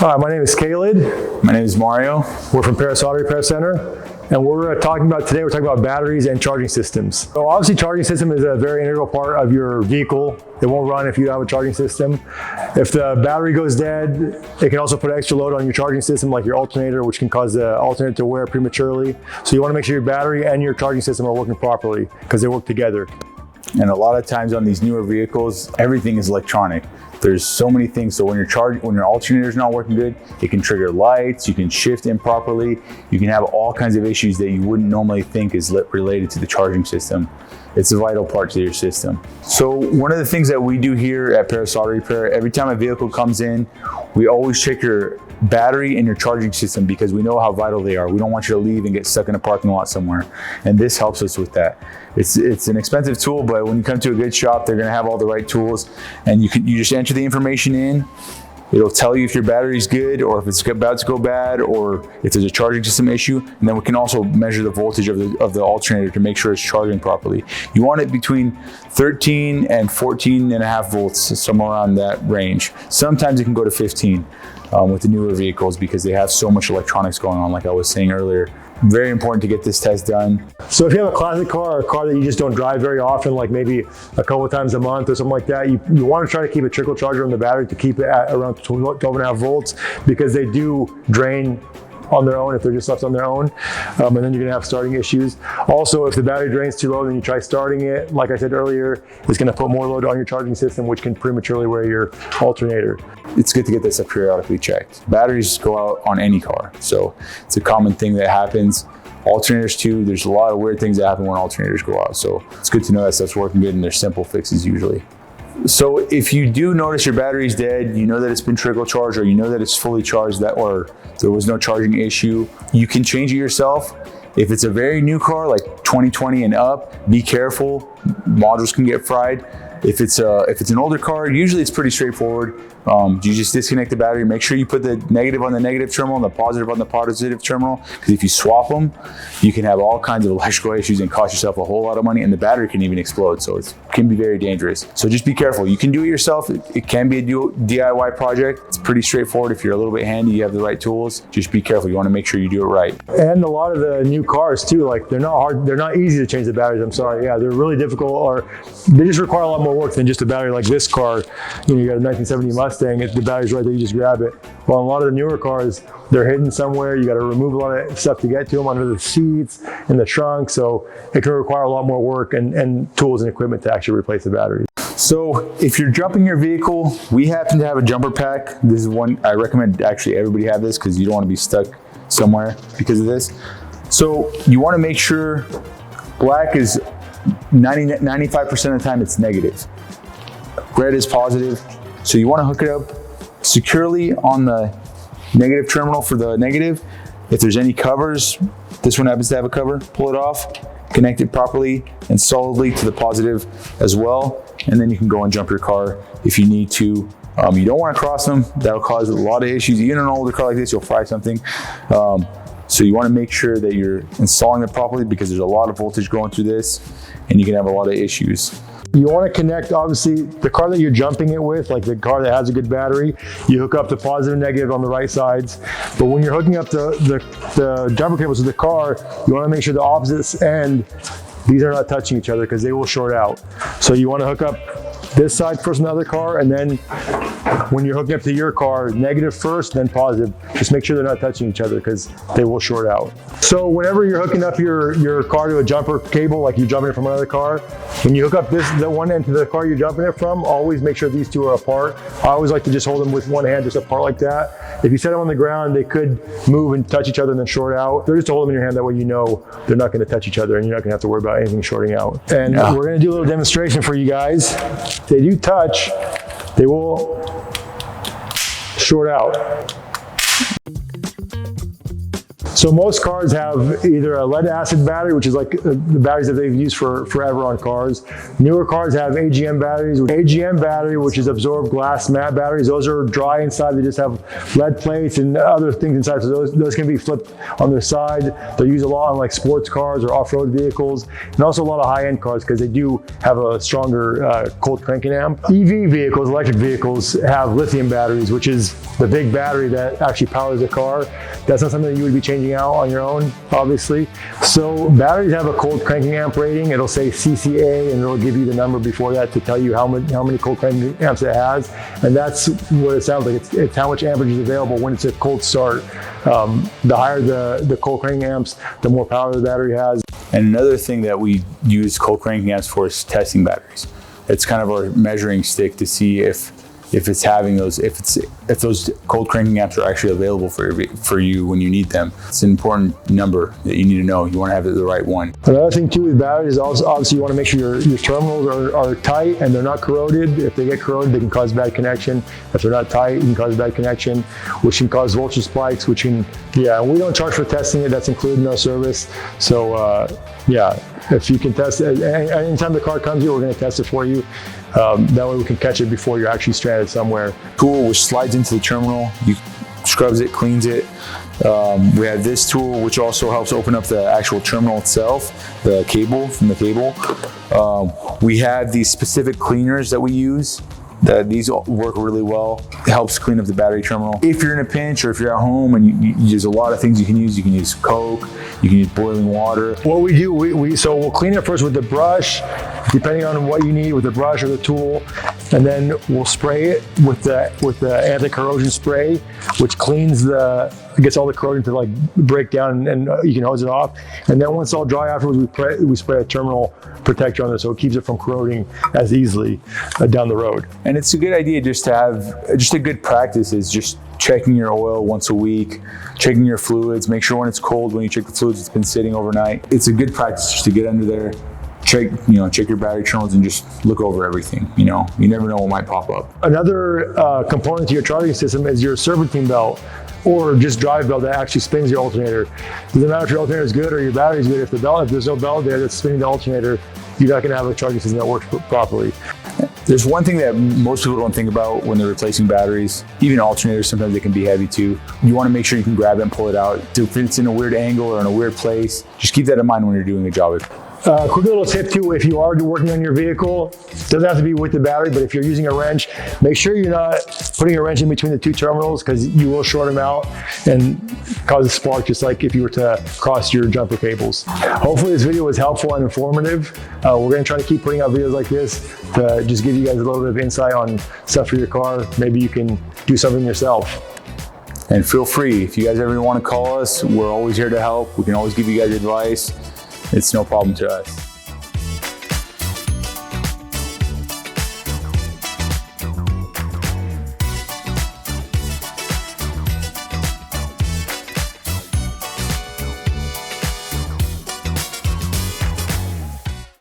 My name is Caleb. My name is Mario. We're from Perris Auto Repair Center. And we're talking about batteries and charging systems. So obviously charging system is a very integral part of your vehicle. It won't run if you don't have a charging system. If the battery goes dead, it can also put extra load on your charging system, like your alternator, which can cause the alternator to wear prematurely. So you want to make sure your battery and your charging system are working properly because they work together. And a lot of times on these newer vehicles, everything is electronic. There's so many things. So when your alternator is not working good, it can trigger lights, you can shift improperly, you can have all kinds of issues that you wouldn't normally think is related to the charging system. It's a vital part to your system. So one of the things that we do here at Perris Auto Repair, every time a vehicle comes in, we always check your battery and your charging system because we know how vital they are. We don't want you to leave and get stuck in a parking lot somewhere. And this helps us with that. It's an expensive tool, but when you come to a good shop, they're gonna have all the right tools, and you just enter the information in. It'll tell you if your battery's good or if it's about to go bad or if there's a charging system issue. And then we can also measure the voltage of the alternator to make sure it's charging properly. You want it between 13 and 14.5 volts, somewhere around that range. Sometimes it can go to 15 with the newer vehicles because they have so much electronics going on, like I was saying earlier. Very important to get this test done. So if you have a classic car or a car that you just don't drive very often, like maybe a couple of times a month or something like that, you want to try to keep a trickle charger on the battery to keep it at around 12.5 volts because they do drain on their own if they're just left on their own, and then you're gonna have starting issues. Also, if the battery drains too low, then you try starting it. Like I said earlier, it's gonna put more load on your charging system, which can prematurely wear your alternator. It's good to get this stuff periodically checked. Batteries go out on any car, so it's a common thing that happens. Alternators too, there's a lot of weird things that happen when alternators go out, so it's good to know that stuff's working good and there's simple fixes usually. So if you do notice your battery's dead, you know that it's been trickle charged, or you know that it's fully charged, or there was no charging issue, you can change it yourself. If it's a very new car, like 2020 and up, be careful. Modules can get fried. If it's an older car, usually it's pretty straightforward. You just disconnect the battery, make sure you put the negative on the negative terminal and the positive on the positive terminal, because if you swap them, you can have all kinds of electrical issues and cost yourself a whole lot of money, and the battery can even explode, so it can be very dangerous. So just be careful. You can do it yourself. It can be a DIY project. It's pretty straightforward. If you're a little bit handy, you have the right tools, just be careful. You want to make sure you do it right. And a lot of the new cars too, like they're not easy to change the batteries, I'm sorry. Yeah, they're really difficult, or they just require a lot more work than just a battery like this car. You got a 1970 Mustang, the battery's right there, you just grab it. Well, a lot of the newer cars, they're hidden somewhere. You got to remove a lot of stuff to get to them, under the seats, in the trunk. So it can require a lot more work and tools and equipment to actually replace the batteries. So if you're jumping your vehicle, we happen to have a jumper pack. This is one I recommend actually everybody have this because you don't want to be stuck somewhere because of this. So you want to make sure black is 95% of the time it's negative. Red is positive. So you want to hook it up securely on the negative terminal for the negative. If there's any covers, this one happens to have a cover, pull it off, connect it properly and solidly to the positive as well. And then you can go and jump your car if you need to. You don't want to cross them. That'll cause a lot of issues. Even in an older car like this, you'll fry something. So you want to make sure that you're installing it properly because there's a lot of voltage going through this and you can have a lot of issues. You want to connect, obviously, the car that you're jumping it with, like the car that has a good battery, you hook up the positive and negative on the right sides. But when you're hooking up the jumper cables to the car, you want to make sure the opposite end, these are not touching each other because they will short out. So you want to hook up this side first on the other car, and then when you're hooking up to your car, negative first, then positive. Just make sure they're not touching each other because they will short out. So whenever you're hooking up your car to a jumper cable, like you're jumping it from another car, when you hook up the one end to the car you're jumping it from, always make sure these two are apart. I always like to just hold them with one hand just apart like that. If you set them on the ground, they could move and touch each other and then short out. They're just to hold them in your hand, that way you know they're not going to touch each other and you're not going to have to worry about anything shorting out. And we're going to do a little demonstration for you guys. If they do touch, they will short out. So most cars have either a lead acid battery, which is like the batteries that they've used for forever on cars. Newer cars have AGM batteries. AGM battery, which is absorbed glass matte batteries. Those are dry inside. They just have lead plates and other things inside. So those can be flipped on their side. They're used a lot on like sports cars or off-road vehicles, and also a lot of high-end cars because they do have a stronger cold cranking amp. EV vehicles, electric vehicles, have lithium batteries, which is the big battery that actually powers the car. That's not something that you would be changing out on your own, obviously. So batteries have a cold cranking amp rating. It'll say CCA, and it'll give you the number before that to tell you how many cold cranking amps it has. And that's what it sounds like. It's how much amperage is available when it's a cold start. The higher the cold cranking amps, the more power the battery has. And another thing that we use cold cranking amps for is testing batteries. It's kind of our measuring stick to see if it's having those, if those cold cranking amps are actually available for you when you need them. It's an important number that you need to know. You want to have the right one. Another thing too with batteries is also obviously you want to make sure your terminals are tight and they're not corroded. If they get corroded, they can cause bad connection. If they're not tight, you can cause bad connection, which can cause voltage spikes, which can, yeah, we don't charge for testing it. That's included in our service. So yeah, if you can test it, anytime the car comes here, we're going to test it for you. That way we can catch it before you're actually stranded somewhere. Tool which slides into the terminal, you scrubs it, cleans it. We have this tool which also helps open up the actual terminal itself, the cable from the cable. We have these specific cleaners that we use. These work really well. It helps clean up the battery terminal. If you're in a pinch or if you're at home and there's a lot of things you can use. You can use Coke, you can use boiling water. What we do, so we'll clean it first with the brush, depending on what you need with the brush or the tool, and then we'll spray it with the anti-corrosion spray, which cleans gets all the corrosion to like break down and you can hose it off. And then once it's all dry afterwards, we spray a terminal protector on there so it keeps it from corroding as easily down the road. And it's a good idea just to have, just a good practice is just checking your oil once a week, checking your fluids, make sure when it's cold, when you check the fluids, it's been sitting overnight. It's a good practice just to get under there, check your battery terminals and just look over everything. You never know what might pop up. Another component to your charging system is your serpentine belt, or just drive belt that actually spins your alternator. It doesn't matter if your alternator is good or your battery is good. If there's no belt there that's spinning the alternator, you're not going to have a charging system that works properly. There's one thing that most people don't think about when they're replacing batteries, even alternators, sometimes they can be heavy too. You want to make sure you can grab it and pull it out. If it's in a weird angle or in a weird place, just keep that in mind when you're doing a job. Quick little tip too, if you are working on your vehicle, it doesn't have to be with the battery, but if you're using a wrench, make sure you're not putting a wrench in between the two terminals because you will short them out and cause a spark, just like if you were to cross your jumper cables. Hopefully this video was helpful and informative. We're going to try to keep putting out videos like this to just give you guys a little bit of insight on stuff for your car. Maybe you can do something yourself. And feel free, if you guys ever want to call us, we're always here to help. We can always give you guys advice. It's no problem to us.